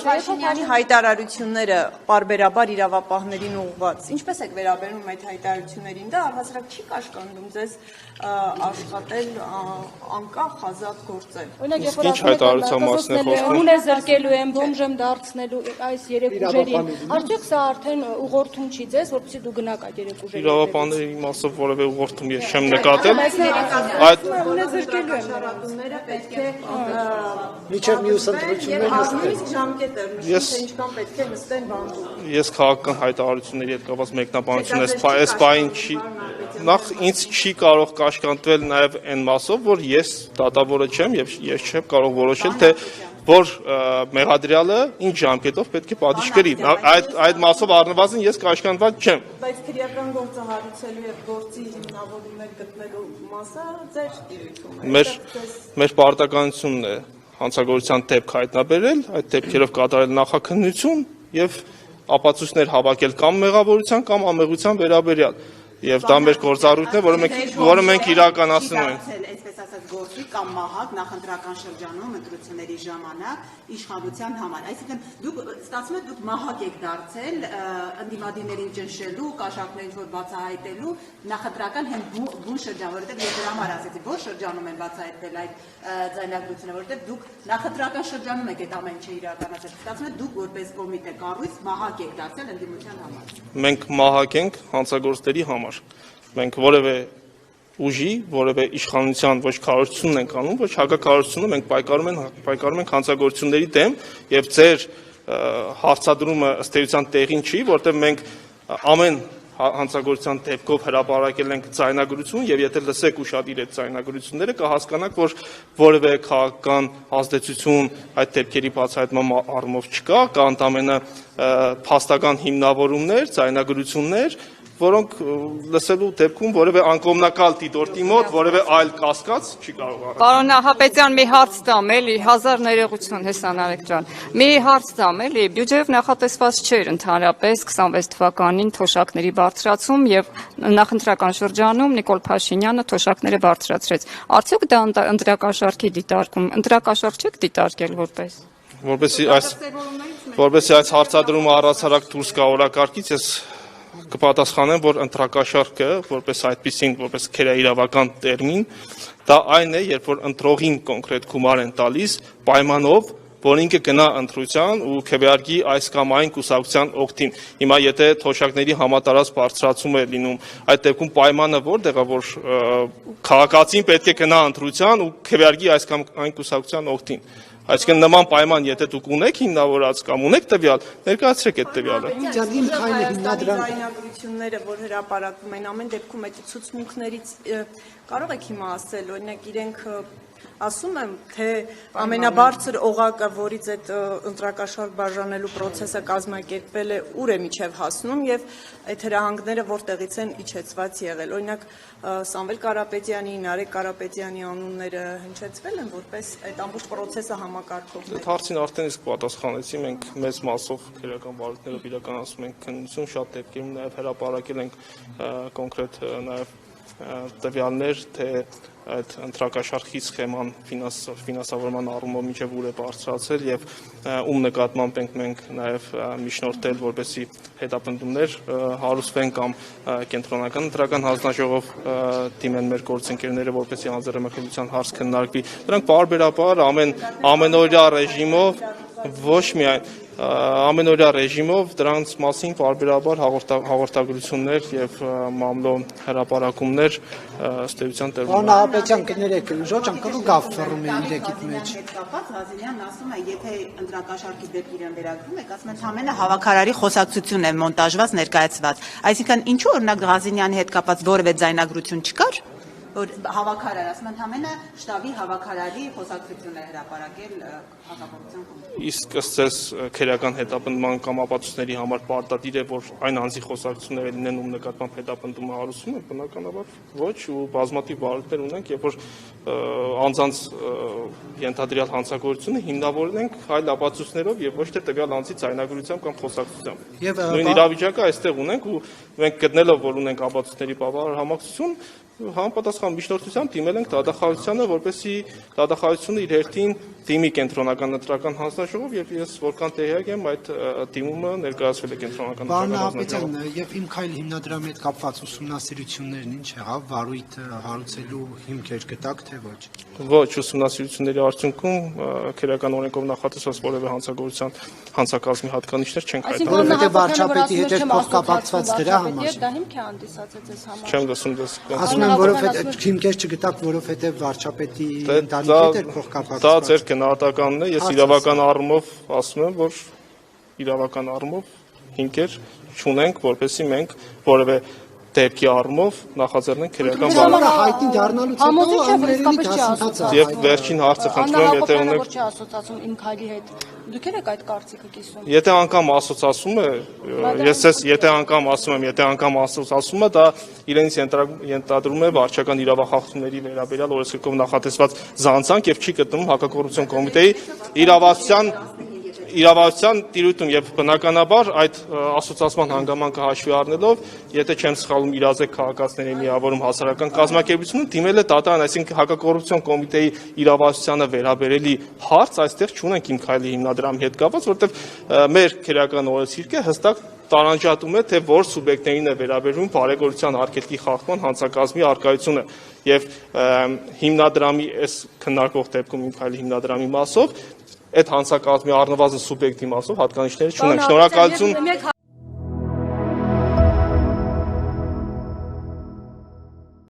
Փաշինյանի հայտարարությունները պարբերաբար իրավապահներին ուղղված, ինչպես եք վերաբերում այդ հայտարարություններին, դա առհասարակ չի կաշկանդում ձեզ աշխատել անկախ ազատ գործել։ Ինչ հայտարարության մասին է խոսքը։ Ունե զրկելու են, բոմժ եմ դարձնելու այս երեք ուժերին։ Արդյոք սա արդեն ուղղորդում չի ձեզ, որպեսզի դու գնաք այդ երեք ուժերի։ Իրավապահների մասով որևէ ուղղորդում ես չեմ նկատել։ Այդ ունե զրկելու են Հրապարակումները պետք է Միջև մյուս ընտրությունները նույնիսկ ժամկետը նշում թե ինչքան պետք է նստեն բանջում։ Ես քաղաքական հայտարարությունների հետ կապված մեկնաբանություն այս բային չի նախ ինձ չի կարող կաշկանդվել նաև այն մասով, որ ես դատավորը չեմ եւ ես չեմ կարող որոշել թե որ մեղադրյալը ինչ ժամկետով պետք է պատիժ կրի։ Այդ մասով առնվազն ես կաշկանդված չեմ։ Բայց քրեական գործը հարուցելու եւ գործի հիմնավորումներ գտնելու մասը ձեր տիրույթում է։ Մեր պարտականությունն է հանցագործության դեպք հայտնաբերել, այդ դեպքերով կատարել նախաքննություն եւ ապացույցներ հավաքել կամ մեղավորության կամ ամեղության վերաբերյալ։ Եվ դա մեր գործառույթն է, որը մենք իրականացնում ենք։ Այսպես ասած գործի կամ մահակ նախընտրական շրջանում ընտրությունների ժամանակ իշխանության համար։ Այսինքն դուք ստացվում է դուք մահակ եք դարձել ընդդիմադիրներին ճնշելու, կաշառքներին որ բացահայտելու նախընտրական հենց բուն շրջան, որովհետև ես դրա համար ասեցի, որ շրջանում են բացահայտվել այդ ձայնագրությունը, որովհետև դուք նախընտրական շրջանում եք այդ ամեն ինչը իրականացրել։ Ստացվում է դուք որպես կոմիտե կառույց մահակ եք դարձել ընդդիմության համար։ Մենք մահակ ենք հանցագործների համար։ Մենք որևէ ուժի, որևէ իշխանության ոչ քարոզությունն ենք անում, ոչ հակակարոզությունը, մենք պայքարում ենք հանցագործությունների դեմ եւ ձեր հարցադրումը ըստ էության տեղին չի, որտեղ մենք ամեն հանցագործության դեպքով հրապարակել ենք ձայնագրություն եւ եթե լսեք ուշադիր այդ ձայնագրությունները կհասկանաք, որ որևէ քաղաքական ազդեցություն այդ դեպքերի բացահայտման առումով չկա, կա ընդամենը փաստական հիմնավորումներ, ձայնագրություններ, որոնք լսելու դեպքում որևէ անկողմնակալ դիտորդի մոտ որևէ այլ կասկած չի կարող առնել։ Պարոն Նահապետյան, մի հարց տամ, էլի, հազար ներողություն Հեսան Արեգ ջան։ Մի հարց տամ, էլի, բյուջեով նախատեսված չէր ընդհանրապես 26 թվականին թոշակների բարձրացում եւ նախընտրական շրջանում Նիկոլ Փաշինյանը թոշակները բարձրացրեց։ Արդյոք դա ընտրակաշառքի դիտարկում, ընտրակաշառք չեք դիտարկել որպես։ Որպեսզի այս հարցադրումը առհասարակ դուրս գա օրակարգից, ես կպատասխանեմ, որ ընտրակաշառքը, որպես այդպիսին, որպես քերաիրավական տերմին, դա այն է, երբ որ ընտրողին կոնկրետ գումար են տալիս պայմանով, որ ինքը գնա ընտրության ու քվեարկի այս կամ այն կուսակցության օգտին։ Հիմա եթե թոշակների համատարած բարձրացում է լինում, այդ դեպքում պայմանը որտեղ է, որ քաղաքացին պետք է գնա ընտրության ու քվեարկի այս կամ այն կուսակցության օգտին։ Այսինքն նման պայման, եթե դուք ունեք հիմնավորած կամ ունեք տվյալ, ներկայացրեք այդ տվյալը։ Ձայնագրությունները, որ հրապարակվում են, ամեն դեպքում այդ ցուցմունքներից կարող եք հիմա ասել, օրինակ իրենք ասում եմ, թե ամենաբարձր օղակը, որից այդ ընտրակաշառք բաժանելու process-ը կազմակերպվել է, ուր է միջև հասնում եւ այդ հրահանգները որտեղից են իջեցված եղել։ Օրինակ Սամվել Կարապետյանի, Նարեկ Կարապետյանի անունները հնչեցվել են որպես այդ ամբողջ process-ը համակարգողներ։ Այդ հարցին արդեն իսկ պատասխանեցի, մենք մեծ մասով քերական վարույթներով իրականացնում ենք քննություն, շատ դեպքերում նաեւ հրապարակել ենք կոնկրետ նաեւ տվյալներ, թե այդ ընտրակաշառքի սխեման ֆինանսավորման առումով մինչև ուր է բարձրացել եւ ում նկատմամբ մենք նաեւ միջնորդել, որպեսզի հետապնդումներ հարուցվեն կամ կենտրոնական ընտրական հանձնաժողով դիմեն մեր գործընկերները, որպեսզի անձեռնմխելիության հարց քննարկվի։ Դրանք պարբերաբար ամենօրյա ռեժիմով ոչ միայն ամենօրյա ռեժիմով դրանց մասին պարբերաբար հաղորդագրություններ եւ մամլո հրապարակումներ ըստ էության տրվում են։ Պարոն Նահապետյան, կներեք, ժոճան կգավ ֆռում է իրեկիտ մեջ։ Կապած Ղազարյանն ասում է, եթե ընտրակաշառքի դեպք իրեն վերագրում եք, ասում են համենը հավաքարարի խոսակցություն է մոնտաժված, ներկայացված։ Այսինքն ինչու օրինակ Ղազարյանի հետ կապած որևէ ձայնագրություն չկար, որ հավաքարար, ասում են համենը շտաբի հավաքարարի խոսակցություն է հրապարակել հակապարտության կողմից։ Իսկ ըստ ձեզ քերական հետապնդման կամ ապացույցների համար պարտադիր է, որ այն անձի խոսակցությունները լինեն, ում նկատմամբ հետապնդումը հարուցվում է, բնականաբար ոչ, ու բազմաթիվ վարույթներ ունենք, երբ որ անձանց ենթադրյալ հանցագործությունը հիմնավորել ենք այլ ապացույցներով եւ ոչ թե տվյալ անձի ձայնագրությամբ կամ խոսակցությամբ։ Նույն իրավիճակը այստեղ ունենք ու մենք գտնելով, որ ունենք ապացույցների բավարար համակցություն, Համապատասխան միջնորդությամբ դիմել ենք դատախազությանը, որպեսզի դատախազությունը իր հերթին դիմի կենտրոնական ընտրական հանձնաժողով եւ ես որքան տեղյակ եմ այդ դիմումը ներկայացվել է կենտրոնական Պարոն ընտրական Հապետյան, հանձնաժողով։ եւ Իմ քայլ հիմնադրամի հետ կապված ուսումնասիրություններն ինչ եղավ, վարույթը հարուցելու հիմքեր գտաք թե ոչ։ Ոչ, ուսումնասիրությունների արդյունքում քերական օրենքով նախատեսված որևէ հանցագործության հանցակազմի հատկանիշներ չեն հայտնվել։ Որովհետև վարչապետի հետ էր փոխկապակցված դրա համար։ Դա հիմք է հանդիսացել ձեզ համար։ Չեմ լսում դες։ Ասում եմ, որովհետև հիմքեր չգտաք, որովհետև վարչապետի ընտանիքի հետ էր Դա փոխկապակցված։ ձեր գնահատականն է, ես իրավական առումով ասում եմ, որ իրավական առումով հիմքեր չունենք, որպեսզի մենք որևէ դեպքի առումով նախաձեռնենք քրեական Համարը հայտնի դառնալուց հետո ամեներենի դասընթացը։ Եվ վերջին հարցը խնդրում եմ, եթե ունեք Որ չի ասոցացում Իմ քայլի հետ։ Դուք եք այդ կարծիքը կիսում։ Եթե անգամ ասոցացում է, եթե անգամ ասոցացում է, դա իրենից ենթադրում է վարչական իրավախախտումների վերաբերյալ օրենսգրքով նախատեսված զանցանք եւ չի գտնվում հակակոռուպցիոն կոմիտեի իրավասության տիրույթում եւ բնականաբար այդ ասոցացման հանգամանքը հաշվի առնելով, եթե չեմ սխալվում, իրազեկ քաղաքացիների միավորում հասարակական կազմակերպությունը դիմել է դատարան, այսինքն հակակոռուպցիոն կոմիտեի իրավասությանը վերաբերելի հարց այստեղ չունենք Իմ քայլի հիմնադրամի հետ կապված, որովհետեւ մեր քրեական օրենսգիրքը հստակ տարանջատում է, թե որ սուբյեկտներին է վերաբերվում բարեգործության արգելքի խախտման հանցակազմի առկայությունը եւ հիմնադրամի այս քննարկող դեպքում Իմ քայլի հիմնադրամի մասով այդ հանցակազմի առնվազն սուբյեկտի մասով հատկանիշները չունենք։ Շնորհակալություն։